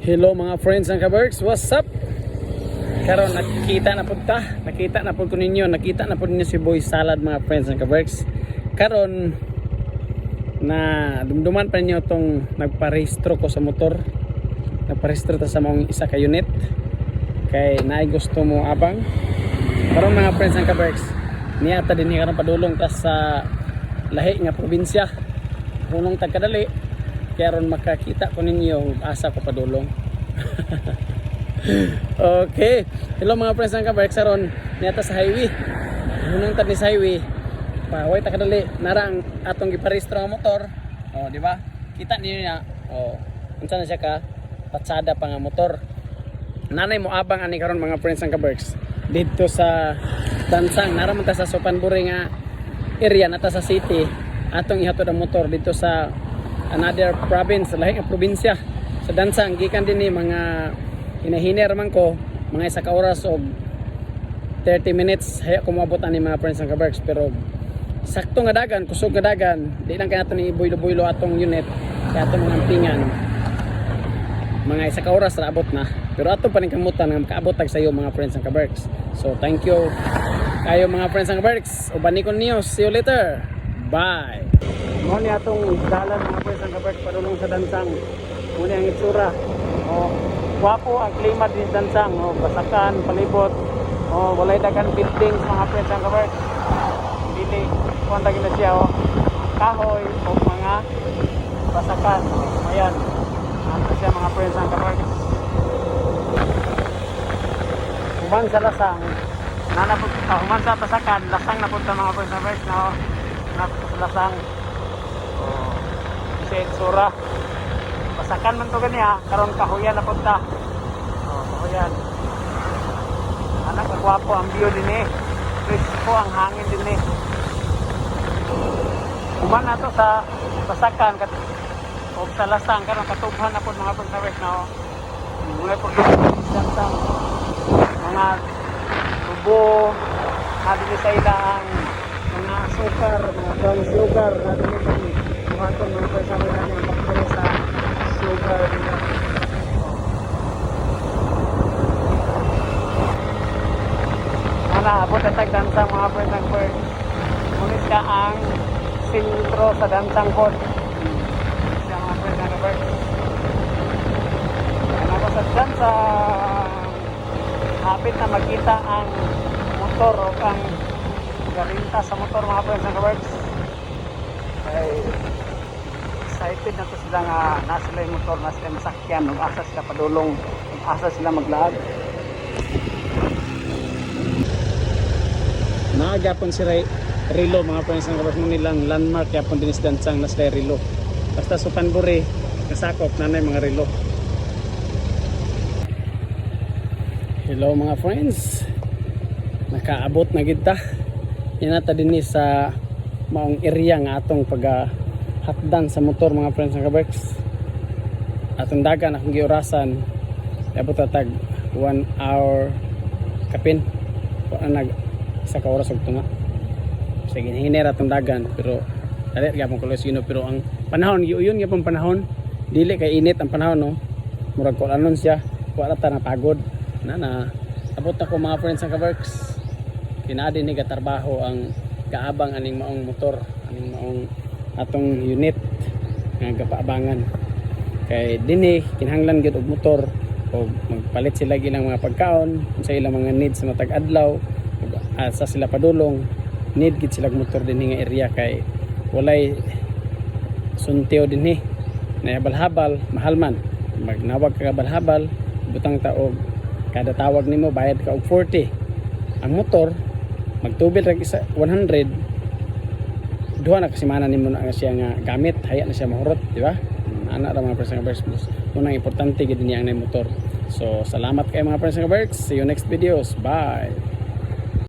Hello mga friends and kaberks, what's up? Karon nakita na po ko ninyo si Boy Salad mga friends and kaberks. Karon na dumduman pa ninyo tong nagparehistro ko sa motor. Nagparehistro ta sa mong isa ka unit. Kay naay gusto mo abang. Karon mga friends and kaberks, niya ta din karon padulong ta sa lahi nga probinsya. Punong Tagkadali. Kaya ron makakita ko ninyo asa ko padulong. Okay. Hello mga friends ng kaberks, ron niyata sa highway. Unang tad ni sa highway. Paway Tagkadali nara ang atong giparehistro nga motor. Oh, di ba? Kita niyo niya. Oh, unsa na siya ka patsada pa nga motor. Nanay mo abang ani karon mga friends ng kaberks. Dito sa Dansang, nara man ta sa Supanburi nga area nata sa city. Atong ihatod ang motor dito sa another province, lahi nga probinsya sa Dansang. Gikan din ni mga hinahiner man ko mga isa ka oras o 30 minutes haya ko moabot ani mga friends ng kaberks. Pero sakto nga dagan, kusog nga dagan, di lang kaya nato ni ibuylo-buylo atong unit kaya atong mga ampingan mga isa ka oras na abot na. Pero ato pa rin kamutan nga makaabot tag sayo mga friends ng kaberks. So thank you kayo mga friends ng kaberks. Ubanikon niyo, see you later, bye. Mo ni atong dalan mga friends ang kaberks padulong sa Dansang. Muna ang itsura. Oh, guwapo ang klima din sa Dansang. Oh, basakan, palibot. Oh, walay dagan buildings mga friends ang kaberks. Dili kuan lagi na siya oh. Kahoy o mga basakan. Ayan. Ano siya mga friends ang kaberks. Human sa lasang. Nanapot human sa basakan, lasang na punta mga friends ang kaberks na oh. Napot sa lasang. Sura pasakan man to ganiya karon kahuyan na punta. Kahuyan anak kagwapo ang view din fresco ang hangin din kuman na to sa pasakan o sa lasang karon katubhan na po mga pagkawes na mga pagkawes mga tubo hadili sa ilang mga sukar, mga brown sugar hadili sa ato mga kasama natin ang bakterya sa sugar nila. Abot at Dansang mga friends ng bird. Ngunit ka ang sentro sa Dansang Hall. Siya mga friends ng bird. Ako sa Dansang. Hapit na makita ang motor o ang garinta sa motor mga friends ng birds. Ay excited na to sila nga nasa sila yung motor, nasa sila yung masakyan, asa sila padulong, asa sila maglaag. Nakagapon si Rilo mga friends ng kaberks mo nilang landmark yapon din si Dansang na sila Rilo. Basta Supanburi nasakop na mga Rilo. Hello mga friends, nakaabot na kita yanata din sa maong area nga atong paghatdan sa motor mga friends ng kaberks. Atong dagan akong giurasan abot tag 1 hour kapin nag isa ka oras og tunga. Sige hinera atong dagan pero dali gyapon ko sino pero ang panahon giuyon gyapon panahon dili kay init ang panahon no. Murag ko anon siya wala ta na pagod na abot ako mga friends ng kaberks. Kinaadi ni gatrabaho ang kaabang aning maong motor, aning maong atong unit nga gapaabangan. Kay dinhi kinahanglan gyud og motor o magpalit sila ilang mga pagkaon, sa ilang mga needs sa matag adlaw, sa sila padulong, need gid sila motor dinhi nga area kay walay sunteo dinhi. Na balhabal mahal man. Magnawag ka balhabal, butang taog kada tawag nimo bayad ka og 40. Ang motor magtubil ra isa 100 duha na kasi mana nimo na siya nga gamit haya na siya mahurot, di ba? Ana ra mga friends ng kaberks unang importante gid niya ang motor. So salamat kay mga friends ng kaberks, see you next videos, bye.